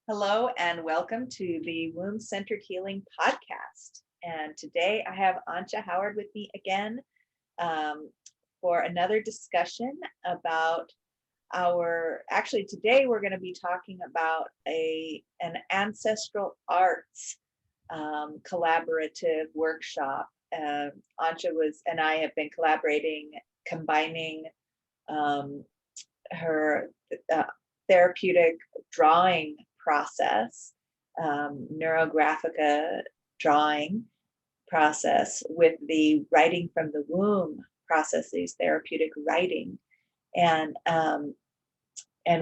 Hello and welcome to the Womb-Centered Healing Podcast. And today I have Antje Howard with me again for another discussion about today we're going to be talking about an Ancestral Arts collaborative workshop. Antje and I have been collaborating, combining her therapeutic drawing process, neurographica drawing process with the writing from the womb processes, therapeutic writing. And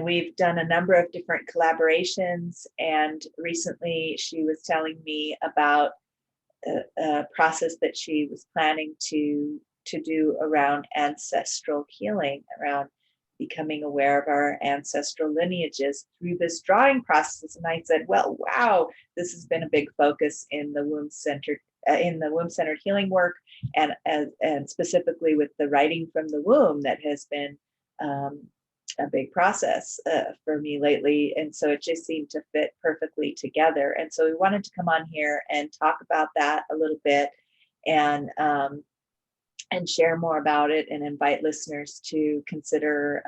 we've done a number of different collaborations. And recently she was telling me about a process that she was planning to do around ancestral healing, around becoming aware of our ancestral lineages through this drawing process. And I said, well, wow, this has been a big focus in the womb-centered healing work, and specifically with the writing from the womb that has been a big process for me lately. And so it just seemed to fit perfectly together. And so we wanted to come on here and talk about that a little bit, and share more about it, and invite listeners to consider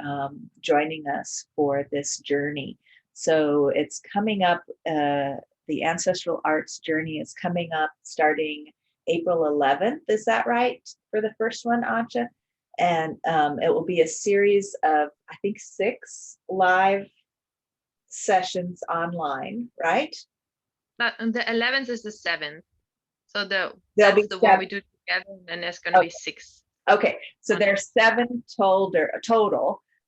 joining us for this journey. So it's coming up, the Ancestral Arts journey is coming up starting April 11th. Is that right for the first one, Antje? And it will be a series of, I think, 6 live sessions online, right? But the 11th is the 7th. So that's the 7. one we do together, and there's going to be 6. Okay, so there's 7 total.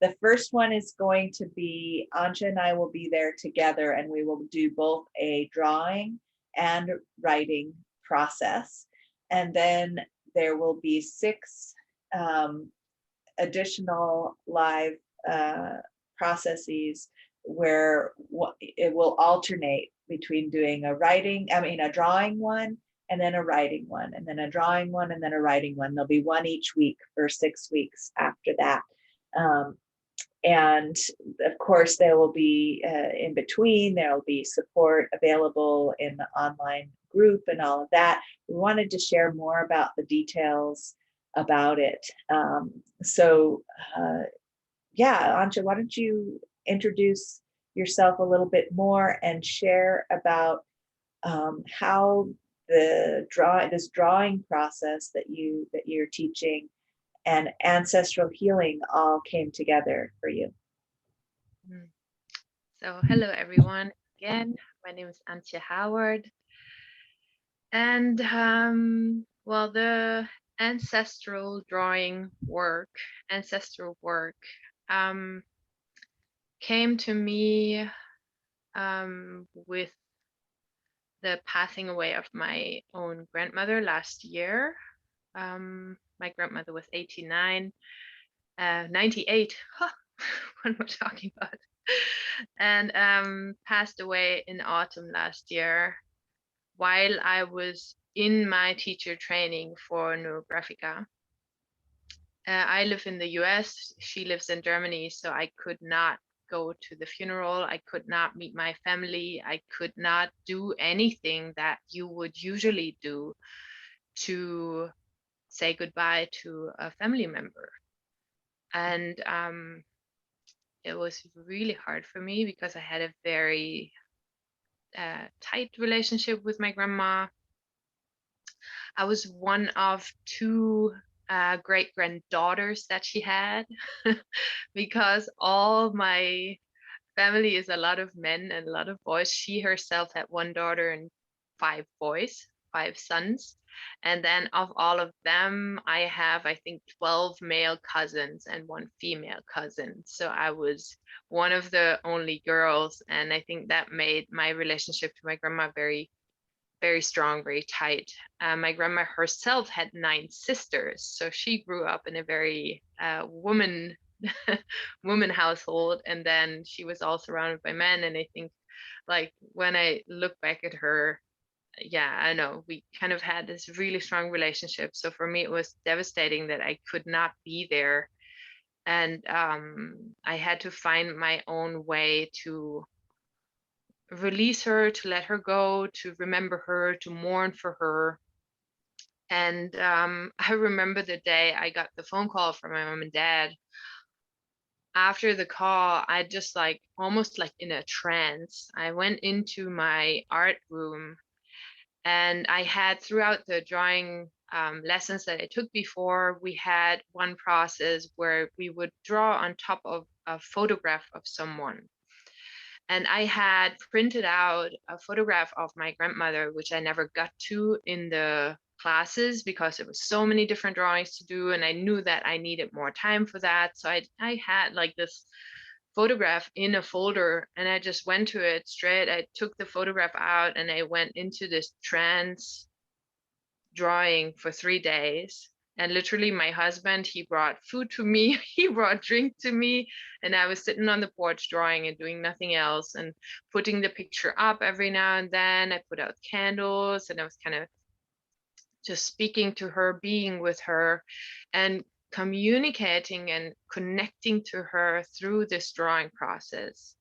The first one is going to be, Antje and I will be there together, and we will do both a drawing and writing process. And then there will be 6 additional live processes where it will alternate between doing a drawing one, and then a writing one, and then a drawing one, and then a writing one. There'll be one each week for 6 weeks after that. And of course, there will be in between, there will be support available in the online group and all of that. We wanted to share more about the details about it. Antje, why don't you introduce yourself a little bit more and share about how this drawing process that you're teaching and ancestral healing all came together for you. So hello everyone again. My name is Antje Howard, and the ancestral work came to me with the passing away of my own grandmother last year. My grandmother was 98. Huh, what am I talking about? And passed away in autumn last year while I was in my teacher training for neurographica. I live in the US, she lives in Germany, so I could not go to the funeral. I could not meet my family. I could not do anything that you would usually do to say goodbye to a family member. And it was really hard for me because I had a very tight relationship with my grandma. I was one of 2 great granddaughters that she had because all my family is a lot of men and a lot of boys. She herself had 1 daughter and 5 boys, 5 sons. And then of all of them, I have, I think, 12 male cousins and 1 female cousin. So I was one of the only girls. And I think that made my relationship to my grandma very, very strong, very tight. My grandma herself had 9 sisters. So she grew up in a very woman household, and then she was all surrounded by men. And I think, like, when I look back at her, I know we kind of had this really strong relationship. So for me, it was devastating that I could not be there, and I had to find my own way to release her, to let her go, to remember her, to mourn for her. And I remember the day I got the phone call from my mom and dad. After the call, I just like almost like in a trance. I went into my art room, and I had throughout the drawing lessons that I took before, we had one process where we would draw on top of a photograph of someone. And I had printed out a photograph of my grandmother, which I never got to in the classes because it was so many different drawings to do, and I knew that I needed more time for that. So I had like this photograph in a folder, and I just went to it straight. I took the photograph out and I went into this trance drawing for 3 days. And literally, my husband, he brought food to me, he brought drink to me, and I was sitting on the porch drawing and doing nothing else and putting the picture up every now and then. I put out candles, and I was kind of just speaking to her, being with her, and communicating and connecting to her through this drawing process.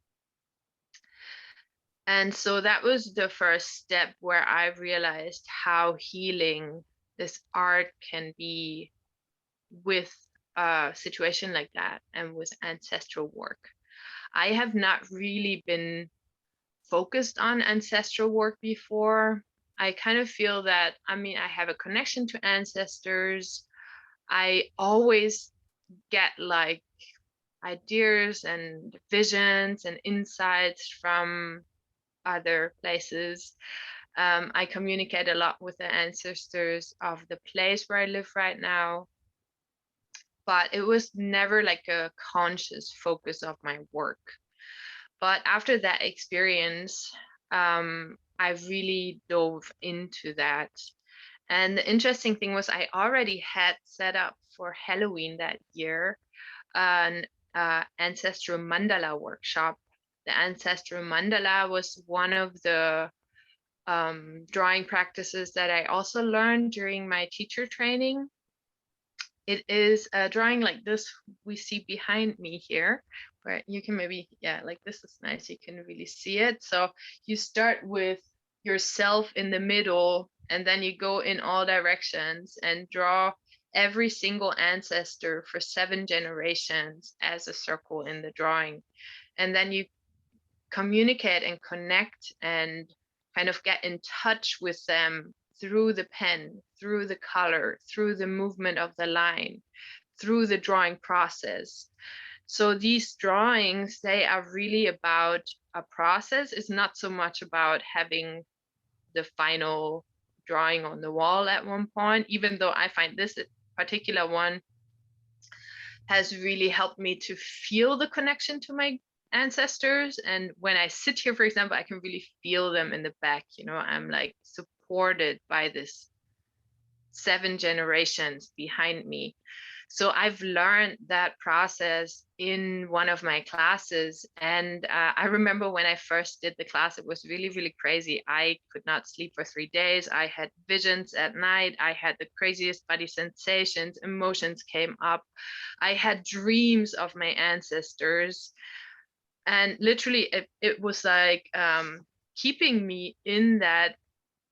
And so that was the first step where I realized how healing this art can be with a situation like that and with ancestral work. I have not really been focused on ancestral work before. I kind of feel that, I mean, I have a connection to ancestors. I always get like ideas and visions and insights from other places. I communicate a lot with the ancestors of the place where I live right now, but it was never like a conscious focus of my work. But after that experience, I really dove into that. And the interesting thing was, I already had set up for Halloween that year an ancestral mandala workshop. The ancestral mandala was one of the drawing practices that I also learned during my teacher training. It is a drawing like this we see behind me here, where you can maybe, yeah, like this is nice. You can really see it. So you start with yourself in the middle, and then you go in all directions and draw every single ancestor for 7 generations as a circle in the drawing. And then you communicate and connect and kind of get in touch with them through the pen, through the color, through the movement of the line, through the drawing process. So these drawings, they are really about a process. It's not so much about having the final drawing on the wall at one point, even though I find this particular one has really helped me to feel the connection to my ancestors. And when I sit here, for example, I can really feel them in the back. You know, I'm like supported by this 7 generations behind me. So I've learned that process in one of my classes. And I remember when I first did the class, it was really, really crazy. I could not sleep for 3 days. I had visions at night. I had the craziest body sensations, emotions came up. I had dreams of my ancestors. And literally, it was like keeping me in that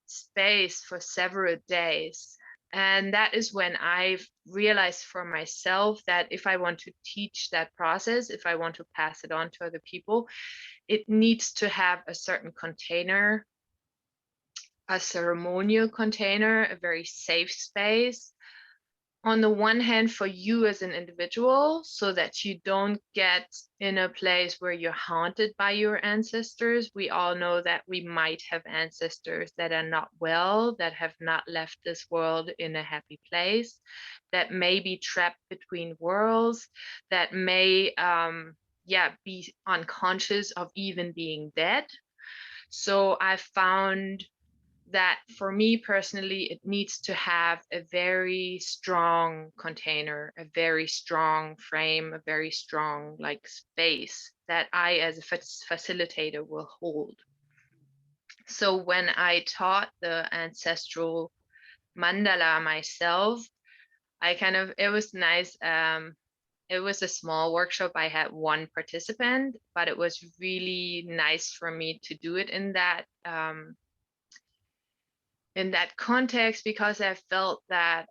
space for several days. And that is when I've realized for myself that if I want to teach that process, if I want to pass it on to other people, it needs to have a certain container, a ceremonial container, a very safe space. On the one hand, for you as an individual, so that you don't get in a place where you're haunted by your ancestors. We all know that we might have ancestors that are not well, that have not left this world in a happy place, that may be trapped between worlds, that may be unconscious of even being dead. So I found that for me personally, it needs to have a very strong container, a very strong frame, a very strong like space that I as a facilitator will hold. So when I taught the ancestral mandala myself, I kind of, it was nice. it was a small workshop. I had one participant, but it was really nice for me to do it in that context, because I felt that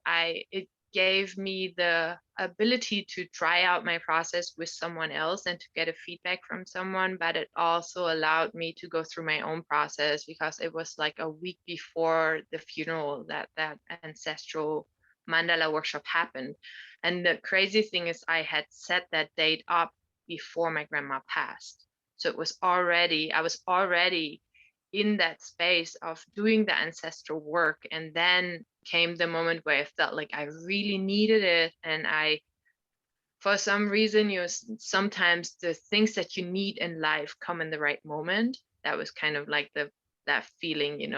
it gave me the ability to try out my process with someone else and to get a feedback from someone, but it also allowed me to go through my own process, because it was like a week before the funeral that ancestral mandala workshop happened. And the crazy thing is, I had set that date up before my grandma passed. So I was already in that space of doing the ancestral work. And then came the moment where I felt like I really needed it. And for some reason, sometimes the things that you need in life come in the right moment. That was kind of like that feeling,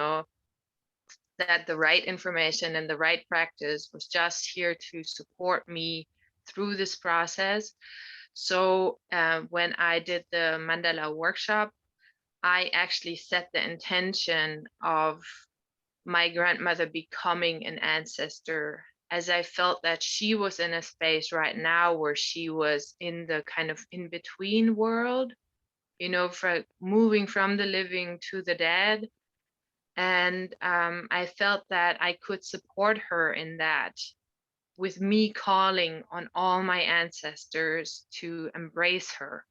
that the right information and the right practice was just here to support me through this process. So when I did the mandala workshop, I actually set the intention of my grandmother becoming an ancestor, as I felt that she was in a space right now where she was in the kind of in between world, for moving from the living to the dead. And I felt that I could support her in that, with me calling on all my ancestors to embrace her.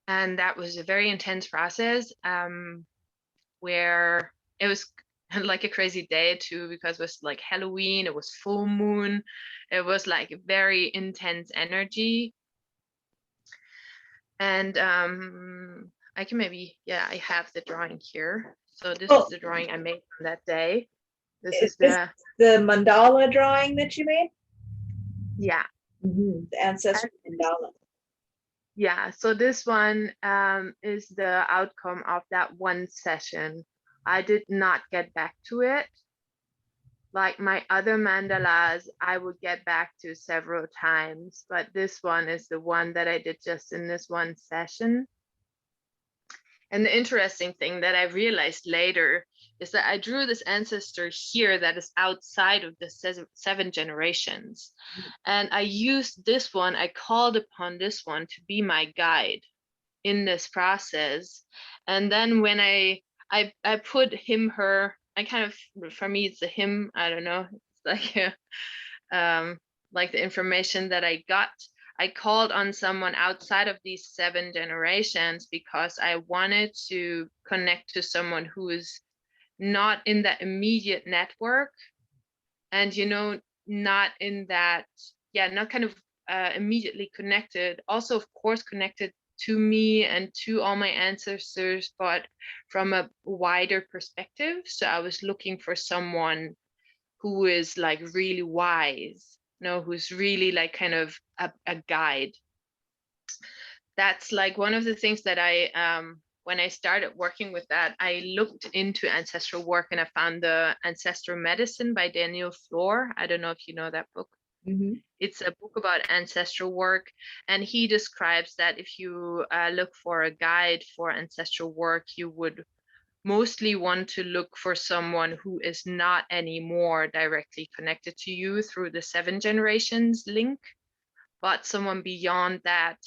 And that was a very intense process, where it was like a crazy day too, because it was like Halloween, it was full moon, it was like very intense energy. And I can maybe, yeah, I have the drawing here. So this is Oh, the drawing I made on that day. This is is this the mandala drawing that you made? yeah. The ancestral mandala. Yeah, so this one is the outcome of that one session. I did not get back to it. Like my other mandalas, I would get back to several times, but this one is the one that I did just in this one session. And the interesting thing that I realized later is that I drew this ancestor here that is outside of the seven generations. And I used this one, I called upon this one to be my guide in this process. And then when I put him, her, I kind of, for me it's a him, I don't know, it's like the information that I got, I called on someone outside of these seven generations, because I wanted to connect to someone who is not in that immediate network, and not in that, yeah, not kind of immediately connected, also of course connected to me and to all my ancestors, but from a wider perspective. So I was looking for someone who is like really wise, who's really like kind of a guide. That's like one of the things that I when I started working with that, I looked into ancestral work, and I found the Ancestral Medicine by Daniel Floor. I don't know if you know that book. Mm-hmm. It's a book about ancestral work, and he describes that if you look for a guide for ancestral work, you would mostly want to look for someone who is not anymore directly connected to you through the seven generations link, but someone beyond that.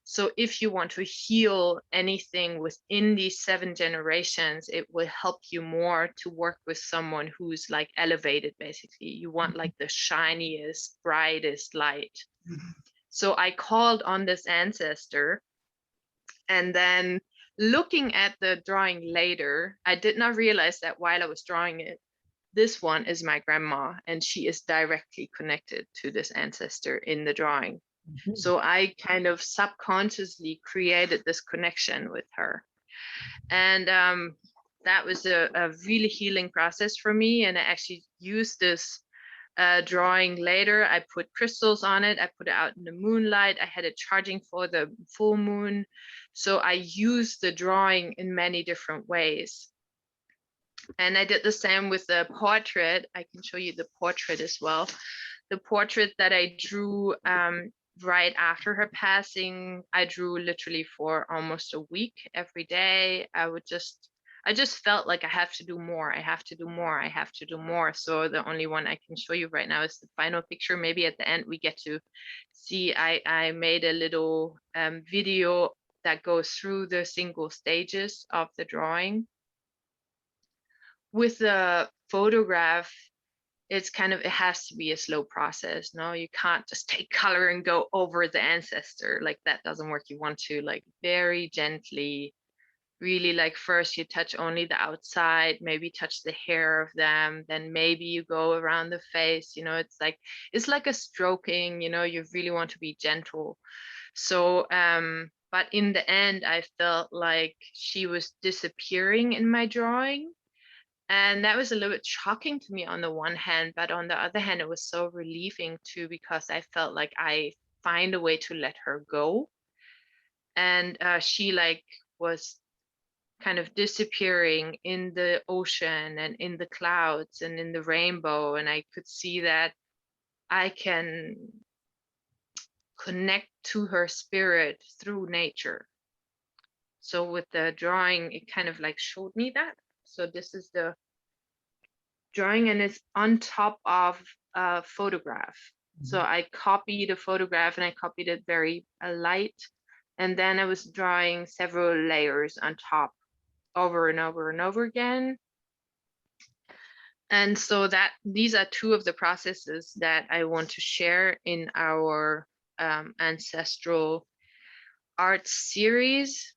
So if you want to heal anything within these seven generations, it will help you more to work with someone who's like elevated, basically. You want like the shiniest, brightest light. So I called on this ancestor, and then looking at the drawing later, I did not realize that while I was drawing it, this one is my grandma, and she is directly connected to this ancestor in the drawing. So I kind of subconsciously created this connection with her. And that was a really healing process for me. And I actually used this drawing later. I put crystals on it. I put it out in the moonlight. I had it charging for the full moon. So I used the drawing in many different ways. And I did the same with the portrait. I can show you the portrait as well. The portrait that I drew right after her passing, I drew literally for almost a week every day. I would just I just felt like I have to do more. I have to do more. I have to do more. So the only one I can show you right now is the final picture. Maybe at the end we get to see. I made a little video that goes through the single stages of the drawing. With the photograph, it's kind of, it has to be a slow process. No, you can't just take color and go over the ancestor. Like that doesn't work. You want to like very gently, really like first you touch only the outside, maybe touch the hair of them, then maybe you go around the face. You know, it's like a stroking, you know, you really want to be gentle. So but in the end I felt like she was disappearing in my drawing, and that was a little bit shocking to me on the one hand, but on the other hand, it was so relieving too, because I felt like I find a way to let her go. And she like was kind of disappearing in the ocean and in the clouds and in the rainbow. And I could see that I can connect to her spirit through nature. So with the drawing, it kind of like showed me that. So this is the drawing, and it's on top of a photograph. So I copied a photograph and I copied it very light. And then I was drawing several layers on top over and over and over again. And so that these are two of the processes that I want to share in our Ancestral Arts series.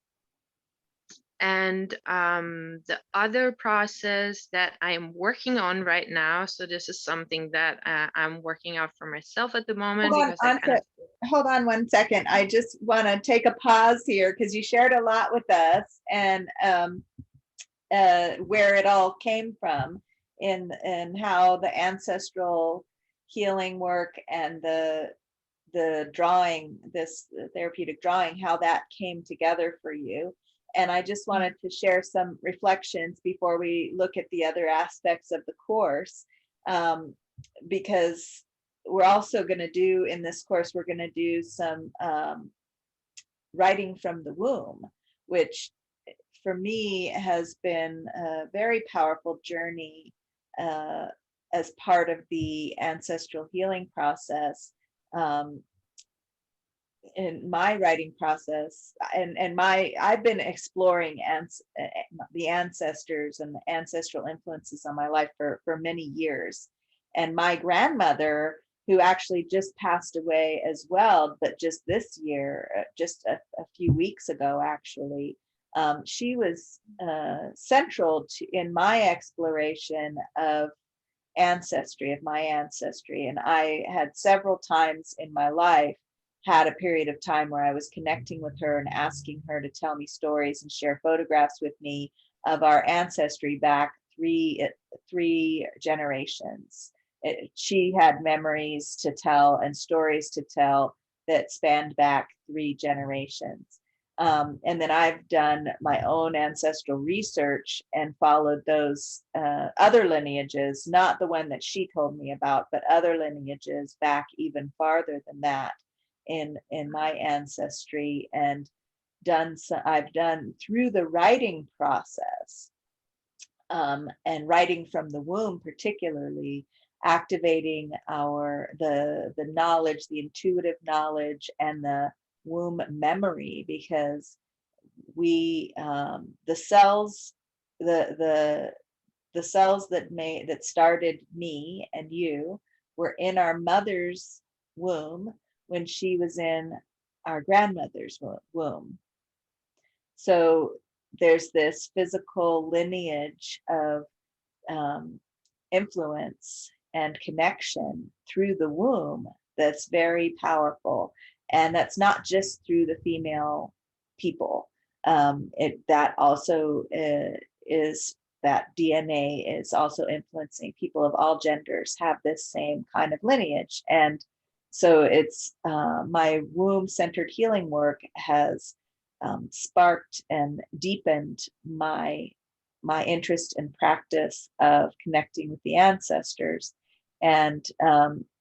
And the other process that I'm working on right now, so this is something that I'm working out for myself at the moment, Hold because I on, kind of hold on one second. I just want to take a pause here because you shared a lot with us, and where it all came from, in how the ancestral healing work and the drawing, this therapeutic drawing, how that came together for you. And I just wanted to share some reflections before we look at the other aspects of the course, because we're also going to do in this course, we're going to do some writing from the womb, which for me has been a very powerful journey as part of the ancestral healing process. In my writing process, and I've been exploring the ancestors and the ancestral influences on my life for many years. And my grandmother, who actually just passed away as well, but just this year, just a few weeks ago actually, she was central in my exploration of my ancestry. And I had several times in my life had a period of time where I was connecting with her and asking her to tell me stories and share photographs with me of our ancestry back three generations. She had memories to tell and stories to tell that spanned back 3 generations. And then I've done my own ancestral research and followed those other lineages, not the one that she told me about, but other lineages back even farther than that in my ancestry, and I've done through the writing process, and writing from the womb, particularly activating the knowledge, the intuitive knowledge, and the womb memory, because the cells, the cells that started me and you were in our mother's womb when she was in our grandmother's womb. So there's this physical lineage of influence and connection through the womb that's very powerful. And that's not just through the female people. That also is that DNA is also influencing people of all genders, have this same kind of lineage. And so it's my womb centered healing work has sparked and deepened my interest and practice of connecting with the ancestors. And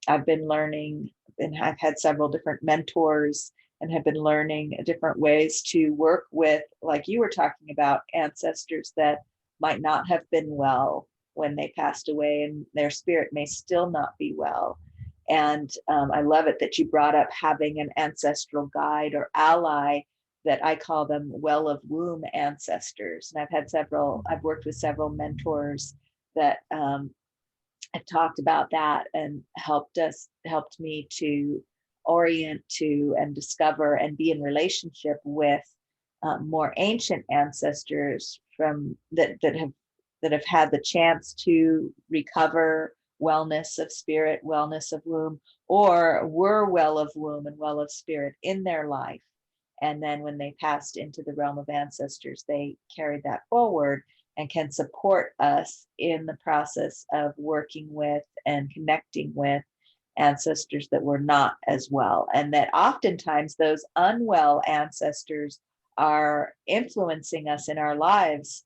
I've been learning, and I've had several different mentors, and have been learning different ways to work with, like you were talking about, ancestors that might not have been well when they passed away, and their spirit may still not be well. And I love it that you brought up having an ancestral guide or ally, that I call them well of womb ancestors. And I've worked with several mentors that have talked about that and helped me to orient to and discover and be in relationship with more ancient ancestors from that have had the chance to recover wellness of spirit, wellness of womb, or were well of womb and well of spirit in their life. And then when they passed into the realm of ancestors, they carried that forward and can support us in the process of working with and connecting with ancestors that were not as well. And that oftentimes those unwell ancestors are influencing us in our lives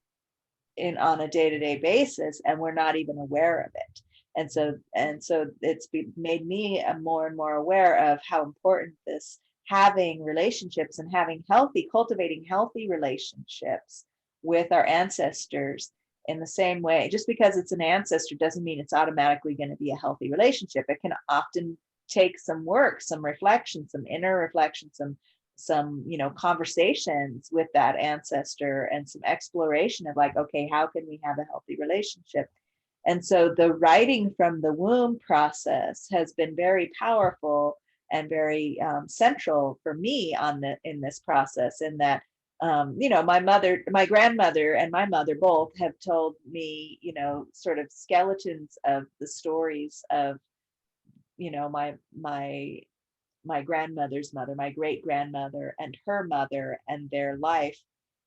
on a day-to-day basis, and we're not even aware of it. And so it's made me more and more aware of how important this having relationships and cultivating healthy relationships with our ancestors. In the same way, just because it's an ancestor doesn't mean it's automatically going to be a healthy relationship. It can often take some work, some reflection, some inner reflection, some conversations with that ancestor, and some exploration of like, okay, how can we have a healthy relationship? And so the writing from the womb process has been very powerful and very central for me in this process, in that my grandmother and my mother both have told me, sort of skeletons of the stories of, my grandmother's mother, my great grandmother, and her mother, and their life,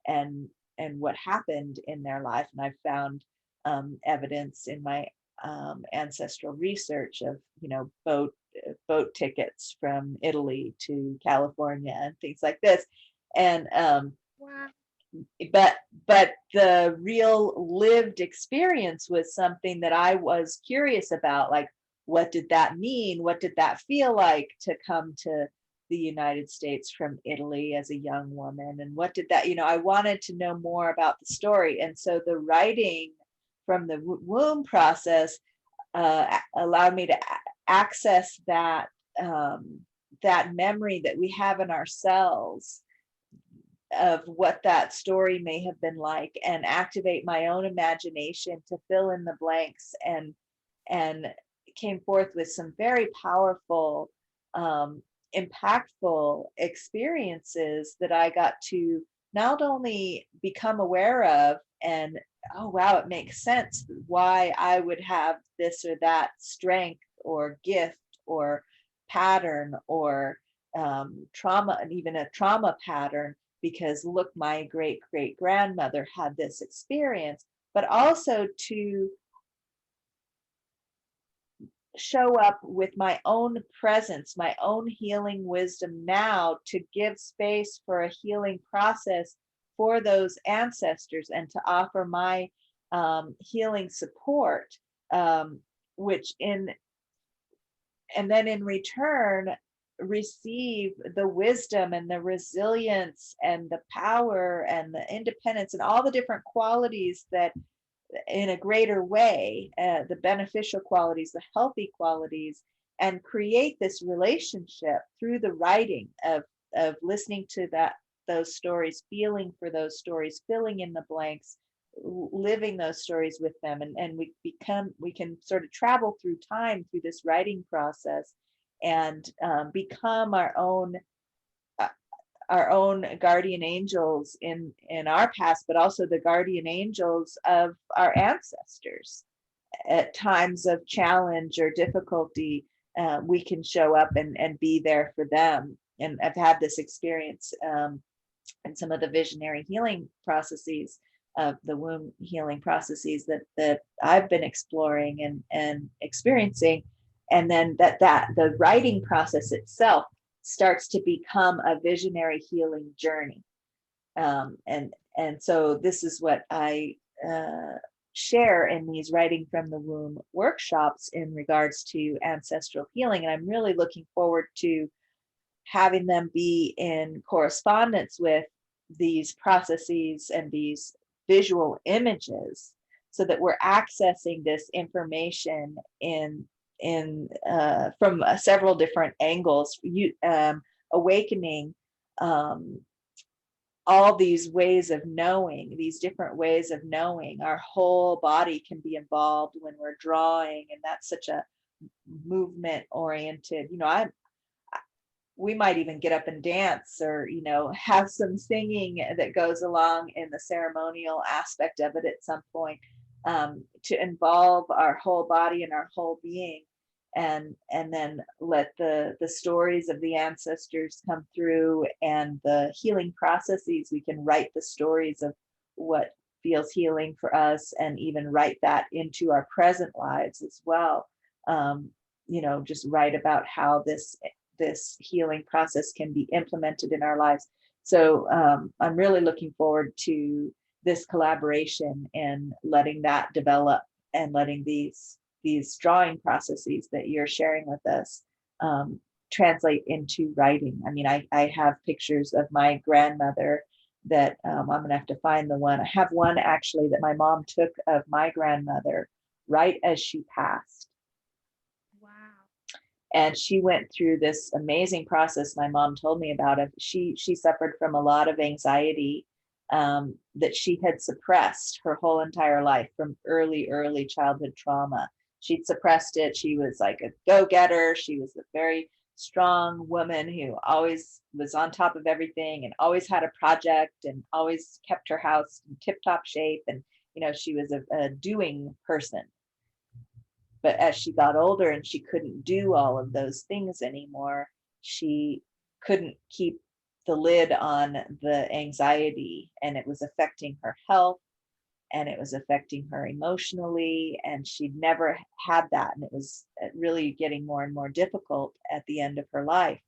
and what happened in their life. And I've found evidence in my ancestral research of, boat tickets from Italy to California and things like this. And Wow. but the real lived experience was something that I was curious about, like, what did that mean? What did that feel like to come to the United States from Italy as a young woman? And what did that, I wanted to know more about the story. And so the writing from the womb process allowed me to access that that memory that we have in ourselves of what that story may have been like, and activate my own imagination to fill in the blanks, and came forth with some very powerful, impactful experiences that I got to not only become aware of, and oh wow, it makes sense why I would have this or that strength or gift or pattern or trauma, and even a trauma pattern, because look, my great great grandmother had this experience, but also to show up with my own presence, my own healing wisdom now, to give space for a healing process for those ancestors, and to offer my healing support, which and then in return receive the wisdom and the resilience and the power and the independence and all the different qualities that, in a greater way, the beneficial qualities, the healthy qualities, and create this relationship through the writing of listening to those stories, feeling for those stories, filling in the blanks, living those stories with them, and we can sort of travel through time through this writing process, and become our own guardian angels in our past, but also the guardian angels of our ancestors. At times of challenge or difficulty, we can show up and be there for them. And I've had this experience in some of the visionary healing processes of the womb healing processes that I've been exploring and experiencing. And then that the writing process itself starts to become a visionary healing journey. And so this is what I share in these writing from the womb workshops in regards to ancestral healing. And I'm really looking forward to having them be in correspondence with these processes and these visual images, so that we're accessing this information from several different angles, awakening all these ways of knowing, these different ways of knowing. Our whole body can be involved when we're drawing, and that's such a movement oriented, we might even get up and dance, or have some singing that goes along in the ceremonial aspect of it at some point, to involve our whole body and our whole being, and then let the stories of the ancestors come through, and the healing processes. We can write the stories of what feels healing for us, and even write that into our present lives as well. Just write about how this healing process can be implemented in our lives. So I'm really looking forward to this collaboration and letting that develop, and letting these drawing processes that you're sharing with us translate into writing. I mean, I have pictures of my grandmother that I'm gonna have to find the one. I have one actually that my mom took of my grandmother right as she passed. Wow. And she went through this amazing process. My mom told me about it. She suffered from a lot of anxiety that she had suppressed her whole entire life, from early childhood trauma. She'd suppressed it. She was like a go-getter. She was a very strong woman who always was on top of everything, and always had a project, and always kept her house in tip-top shape. And she was a doing person. But as she got older and she couldn't do all of those things anymore, she couldn't keep the lid on the anxiety, and it was affecting her health, and it was affecting her emotionally, and she'd never had that. And it was really getting more and more difficult at the end of her life.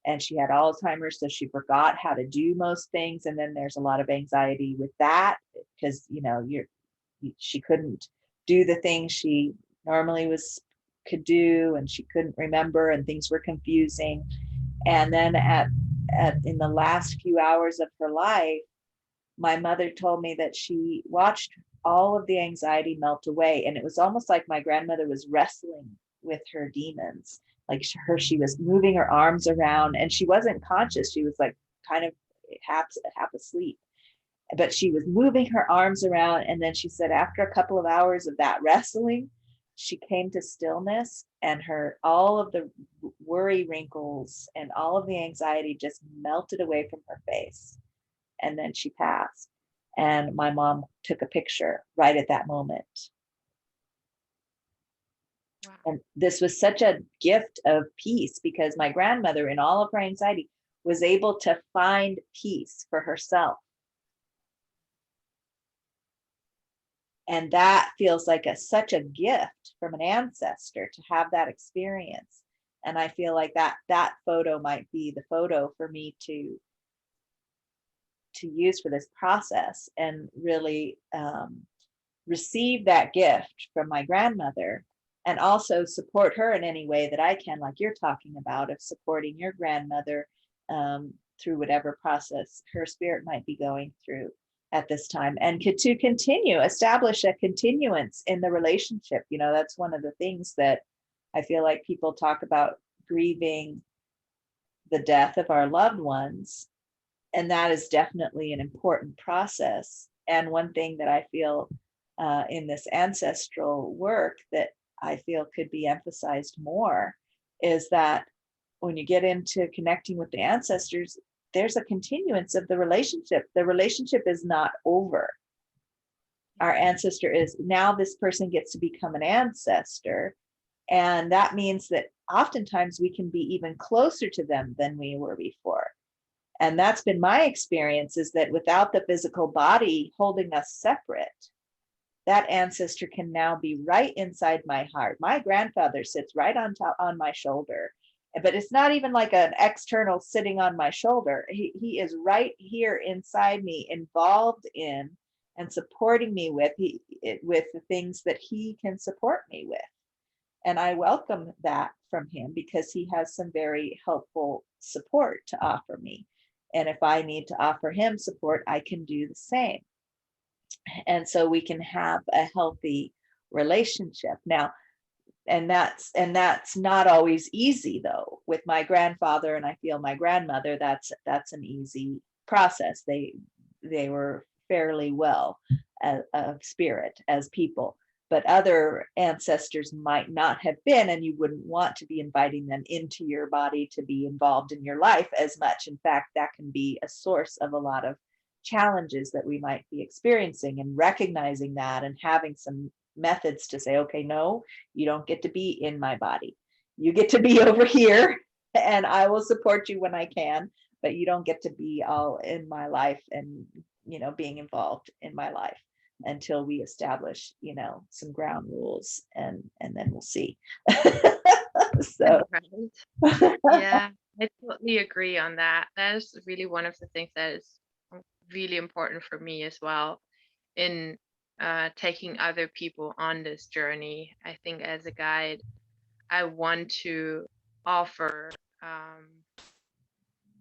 And she had Alzheimer's, so she forgot how to do most things. And then there's a lot of anxiety with that, because she couldn't do the things she normally could do, and she couldn't remember, and things were confusing. And then in the last few hours of her life, my mother told me that she watched all of the anxiety melt away, and it was almost like my grandmother was wrestling with her demons. Like she was moving her arms around, and she wasn't conscious. She was like kind of half asleep, but she was moving her arms around. And then she said after a couple of hours of that wrestling, she came to stillness, and all of the worry wrinkles and all of the anxiety just melted away from her face. And then she passed. And my mom took a picture right at that moment. Wow. And this was such a gift of peace, because my grandmother, in all of her anxiety, was able to find peace for herself. And that feels like such a gift from an ancestor to have that experience. And I feel like that photo might be the photo for me to use for this process, and really receive that gift from my grandmother, and also support her in any way that I can, like you're talking about, of supporting your grandmother through whatever process her spirit might be going through at this time, and to continue establish a continuance in the relationship. That's one of the things that I feel like people talk about, grieving the death of our loved ones, and that is definitely an important process. And one thing that I feel in this ancestral work that I feel could be emphasized more is that when you get into connecting with the ancestors, there's a continuance of the relationship. The relationship is not over. Our ancestor is now, this person gets to become an ancestor. And that means that oftentimes we can be even closer to them than we were before. And that's been my experience, is that without the physical body holding us separate, that ancestor can now be right inside my heart. My grandfather sits right on my shoulder, but it's not even like an external sitting on my shoulder. He is right here inside me, involved in and supporting me with the things that he can support me with. And I welcome that from him, because he has some very helpful support to offer me. And if I need to offer him support, I can do the same. and so we can have a healthy relationship. Now, and that's not always easy though. With my grandfather and I feel my grandmother, that's an easy process. They were fairly well of spirit as people, but other ancestors might not have been, and you wouldn't want to be inviting them into your body to be involved in your life as much. In fact, that can be a source of a lot of challenges that we might be experiencing, and recognizing that and having some methods to say, okay, no, you don't get to be in my body. You get to be over here, and I will support you when I can, but you don't get to be all in my life and, being involved in my life until we establish, some ground rules, and then we'll see. So Right. Yeah, I totally agree on that. That is really one of the things that is really important for me as well in taking other people on this journey. I think as a guide, I want to offer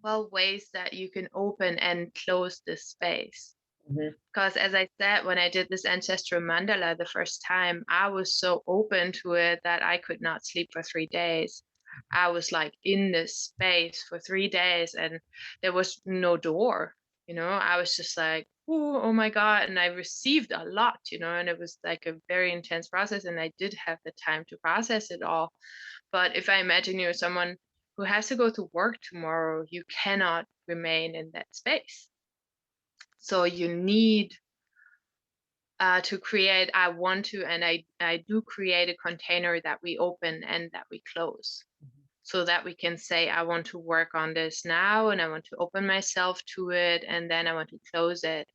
well ways that you can open and close this space. Mhm. Because as I said, when I did this ancestral mandala the first time, I was so open to it that I could not sleep for 3 days. I was like in this space for 3 days and there was no door, I was just like, oh my God. And I received a lot, and it was like a very intense process. And I did have the time to process it all. But if I imagine you're someone who has to go to work tomorrow, you cannot remain in that space. So you need to create, I want to, and I do create a container that we open and that we close so that we can say, I want to work on this now and I want to open myself to it and then I want to close it.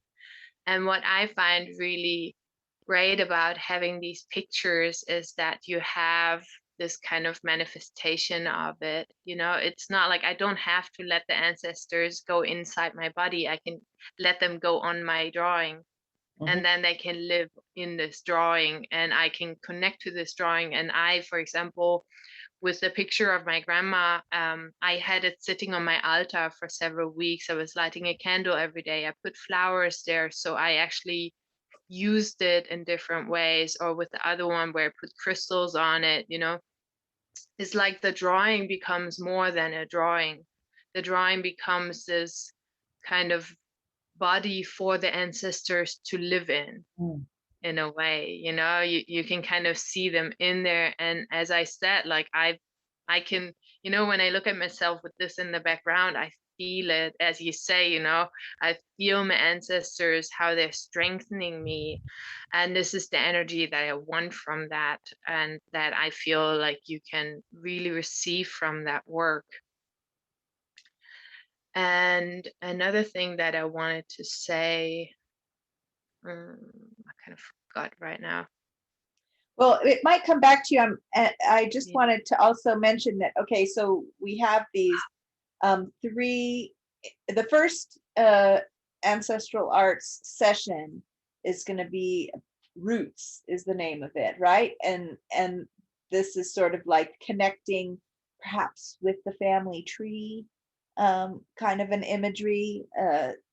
And what I find really great about having these pictures is that you have this kind of manifestation of it. It's not like I don't have to let the ancestors go inside my body. I can let them go on my drawing Mhm. and then they can live in this drawing and I can connect to this drawing. And I, for example, with the picture of my grandma, I had it sitting on my altar for several weeks. I was lighting a candle every day. I put flowers there, so I actually used it in different ways. Or with the other one where I put crystals on it, it's like the drawing becomes more than a drawing. The drawing becomes this kind of body for the ancestors to live Mm. in a way. You can kind of see them in there. And as I said, like I can, when I look at myself with this in the background, I feel it, as you say. I feel my ancestors, how they're strengthening me, and this is the energy that I want from that, and that I feel like you can really receive from that work. And another thing that I wanted to say, I kind of forgot right now. Well, it might come back to you. I just Yeah. wanted to also mention that, okay, so we have these three, the first Ancestral Arts session is going to be Roots is the name of it, right? And this is sort of like connecting perhaps with the family tree, kind of an imagery,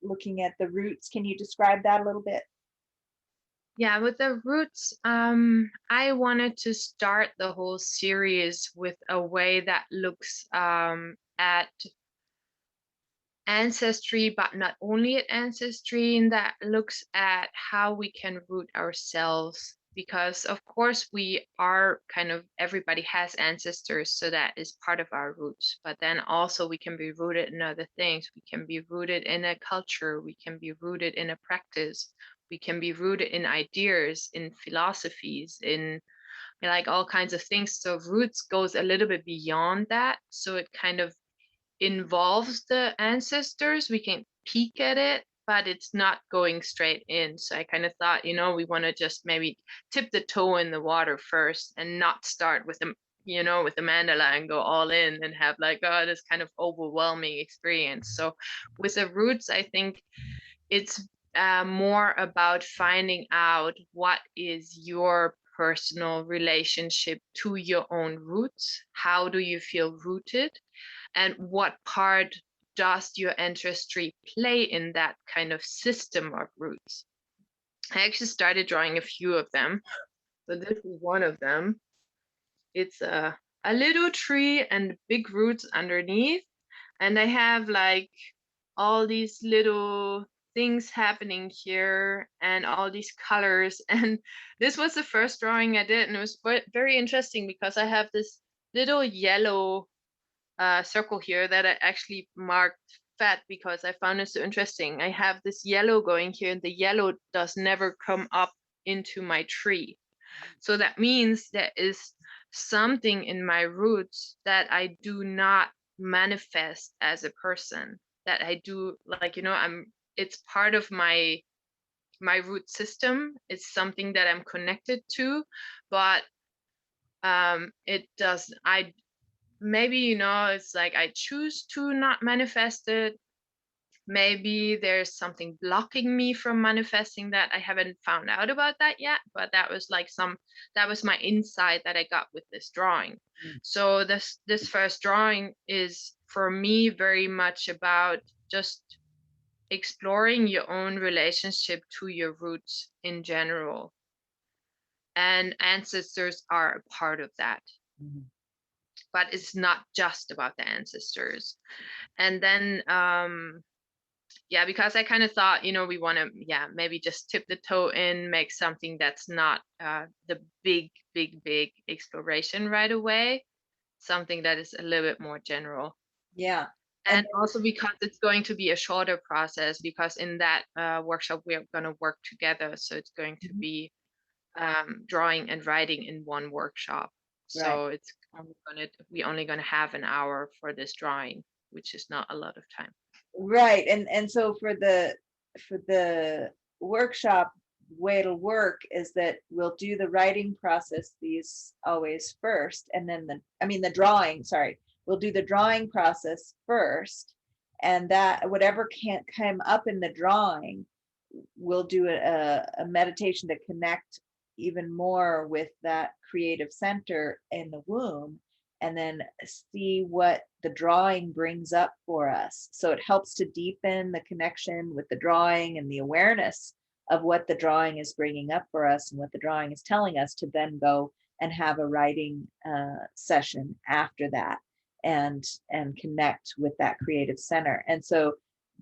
looking at the roots. Can you describe that a little bit? Yeah, with the roots, I wanted to start the whole series with a way that looks at ancestry, but not only at ancestry, and that looks at how we can root ourselves. Because, of course, we are kind of everybody has ancestors, so that is part of our roots. But then also, we can be rooted in other things. We can be rooted in a culture, we can be rooted in a practice, we can be rooted in ideas, in philosophies, in like all kinds of things. So, roots goes a little bit beyond that. So, it kind of involves the ancestors. We can peek at it, but it's not going straight in. So I kind of thought, we want to just maybe tip the toe in the water first and not start with with the mandala and go all in and have like, oh, this kind of overwhelming experience. So with the roots, I think it's more about finding out what is your personal relationship to your own roots. How do you feel rooted? And what part does your ancestry play in that kind of system of roots? I actually started drawing a few of them. So this is one of them. It's a little tree and big roots underneath. And I have like all these little things happening here and all these colors. And this was the first drawing I did. And it was very interesting because I have this little yellow circle here that I actually marked fat because I found it so interesting. I have this yellow going here, and the yellow does never come up into my tree. So that means there is something in my roots that I do not manifest as a person. That I do, like, it's part of my root system. It's something that I'm connected to, but it does I maybe, it's like I choose to not manifest it. Maybe there's something blocking me from manifesting that. I haven't found out about that yet, but that was my insight that I got with this drawing. Mm. So this first drawing is for me very much about just exploring your own relationship to your roots in general. And ancestors are a part of that, Mhm. but it's not just about the ancestors. And then yeah, because I kind of thought, we want to, yeah, maybe just tip the toe in, make something that's not the big exploration right away, something that is a little bit more general. Yeah. And And also because it's going to be a shorter process, because in that workshop we're going to work together, so it's going to Mhm. be drawing and writing in one workshop. Right. So we only gonna have an hour for this drawing, which is not a lot of time. Right. And so for the workshop, way it'll work is that we'll do the writing process these always first, and then the drawing, sorry, we'll do the drawing process first, and that whatever can't come up in the drawing, we'll do a meditation to connect even more with that creative center in the womb, and then see what the drawing brings up for us. So it helps to deepen the connection with the drawing and the awareness of what the drawing is bringing up for us and what the drawing is telling us, to then go and have a writing session after that, and connect with that creative center. And so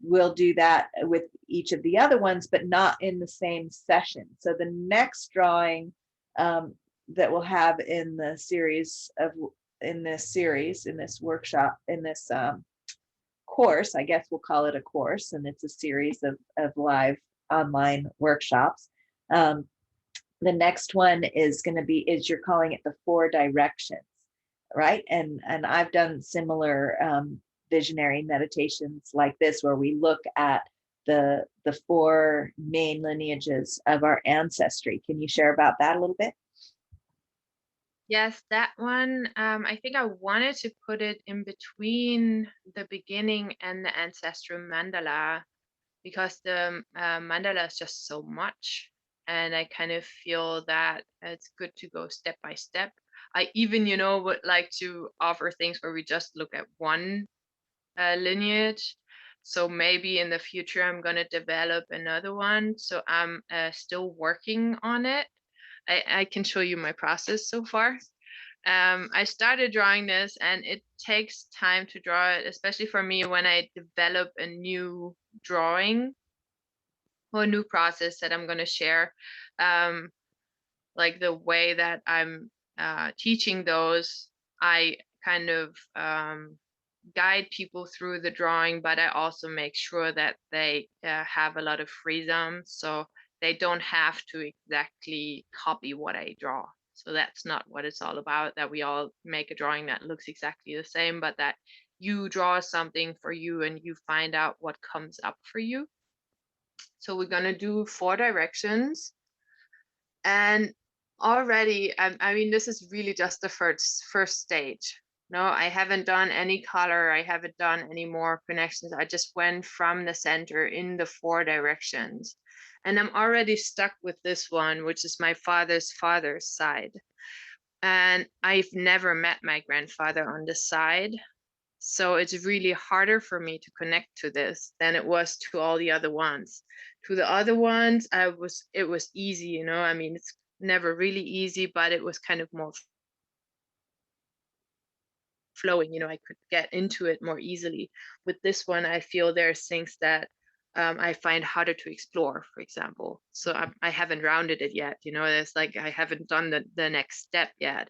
we'll do that with each of the other ones, but not in the same session. So the next drawing that we'll have in the series of in this workshop, in this course, I guess we'll call it a course, and it's a series of live online workshops. Um, the next one is going to be, is you're calling it the 4 directions, right? And I've done similar visionary meditations like this, where we look at the 4 main lineages of our ancestry. Can you share about that a little bit? Yes, that one, I think I wanted to put it in between the beginning and the ancestral mandala, because the mandala is just so much. And I kind of feel that it's good to go step by step. I even, would like to offer things where we just look at one lineage. So maybe in the future, I'm going to develop another one. So I'm still working on it. I can show you my process so far. I started drawing this, and it takes time to draw it, especially for me when I develop a new drawing or a new process that I'm going to share. Um, like the way that I'm teaching those, I kind of guide people through the drawing, but I also make sure that they have a lot of freedom, so they don't have to exactly copy what I draw. So that's not what it's all about, that we all make a drawing that looks exactly the same, but that you draw something for you and you find out what comes up for you. So we're going to do 4 directions. And already, I mean, this is really just the first stage. No, I haven't done any color. I haven't done any more connections. I just went from the center in the 4 directions. And I'm already stuck with this one, which is my father's side. And I've never met my grandfather on this side. So it's really harder for me to connect to this than it was to all the other ones, To the other ones, it was easy, you know. I mean, it's never really easy, but it was kind of more flowing, you know. I could get into it more easily. With this one, I feel there's things that I find harder to explore, for example. So I haven't rounded it yet, you know. It's like I haven't done the next step yet,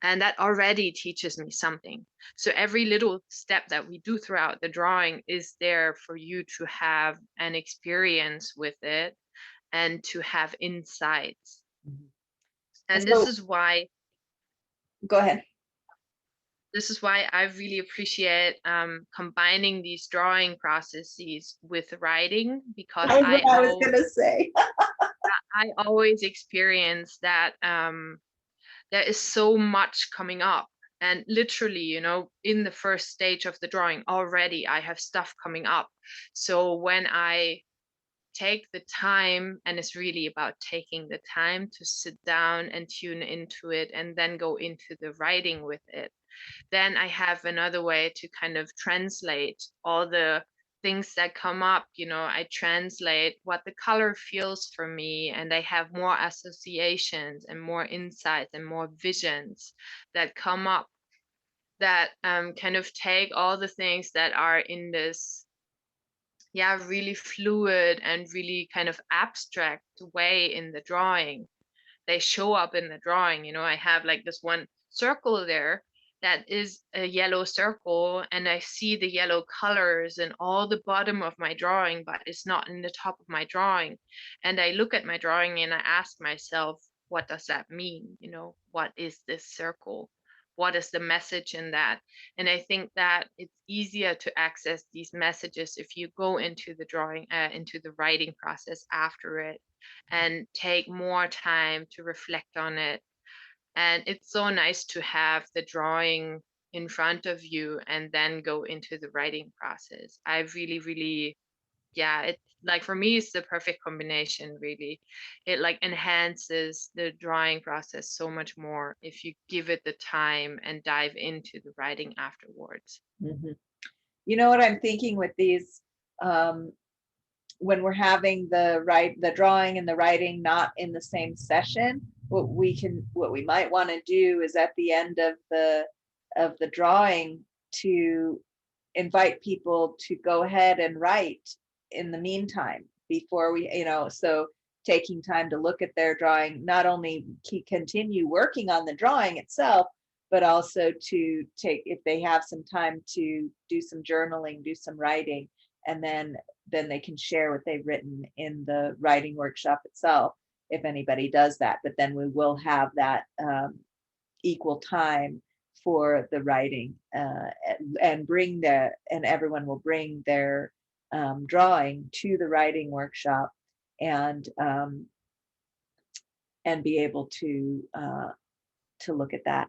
and that already teaches me something. So every little step that we do throughout the drawing is there for you to have an experience with it and to have insights. Mhm. And And so, go ahead. this is why I really appreciate combining these drawing processes with writing, because That was what I was gonna say. I always experience that there is so much coming up. And literally, you know, in the first stage of the drawing already, I have stuff coming up. So when I take the time, and it's really about taking the time to sit down and tune into it and then go into the writing with it, then I have another way to kind of translate all the things that come up. You know, I translate what the color feels for me, and I have more associations and more insights and more visions that come up, that kind of take all the things that are in this, yeah, really fluid and really kind of abstract way in the drawing. They show up in the drawing. You know, I have like this one circle there that is a yellow circle, and I see the yellow colors in all the bottom of my drawing, but it's not in the top of my drawing. And I look at my drawing and I ask myself, what does that mean? You know, what is this circle? What is the message in that? And I think that it's easier to access these messages if you go into the drawing, into the writing process after it, and take more time to reflect on it. And it's so nice to have the drawing in front of you and then go into the writing process. I really, really, yeah, it like for me, it's the perfect combination, really. It like enhances the drawing process so much more if you give it the time and dive into the writing afterwards. Mhm. You know what I'm thinking with these, um, when we're having the drawing and the writing not in the same session, what we might want to do is at the end of the drawing to invite people to go ahead and write in the meantime before we, so taking time to look at their drawing, not only continue working on the drawing itself, but also to take, if they have some time, to do some journaling, do some writing, and then they can share what they've written in the writing workshop itself, if anybody does that. But then we will have that equal time for the writing, and everyone will bring their drawing to the writing workshop, and be able to look at that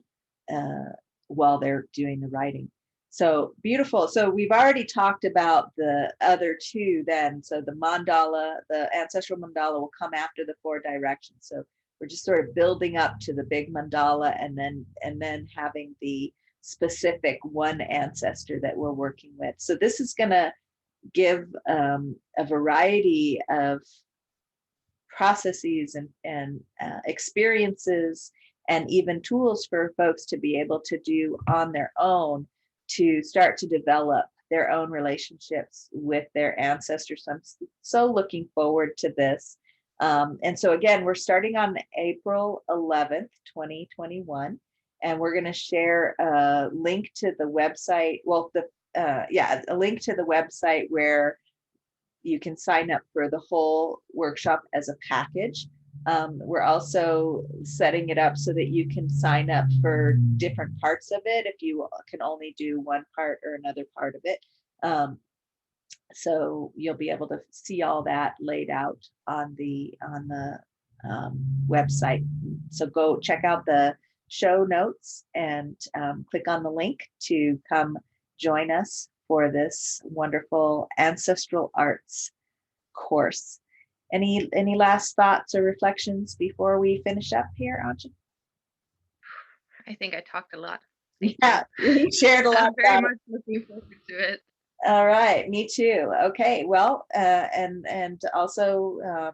uh, while they're doing the writing. So beautiful. So we've already talked about the other two then. So the mandala, the ancestral mandala, will come after the four directions. So we're just sort of building up to the big mandala, and then having the specific one ancestor that we're working with. So this is going to give a variety of processes and experiences, and even tools for folks to be able to do on their own, to start to develop their own relationships with their ancestors. So I'm so looking forward to this. And so again, we're starting on April 11th, 2021, and we're going to share a link to the website. Well, a link to the website where you can sign up for the whole workshop as a package. We're also setting it up so that you can sign up for different parts of it if you can only do one part or another part of it. So you'll be able to see all that laid out on the website. So go check out the show notes and click on the link to come join us for this wonderful Ancestral Arts course. Any last thoughts or reflections before we finish up here, Antje? I think I talked a lot. Thank you. Yeah, we shared a lot I'm very about it. much looking forward to it. All right, me too. Okay, well, and also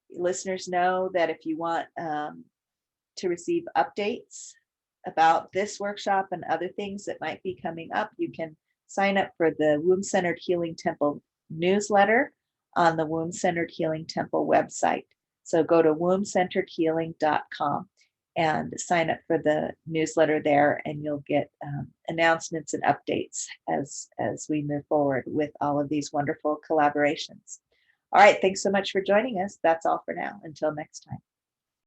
listeners know that if you want to receive updates about this workshop and other things that might be coming up, you can sign up for the Womb Centered Healing Temple newsletter on the Womb Centered Healing Temple website. So go to wombcenteredhealing.com and sign up for the newsletter there, and you'll get announcements and updates as we move forward with all of these wonderful collaborations. All right, thanks so much for joining us. That's all for now. Until next time.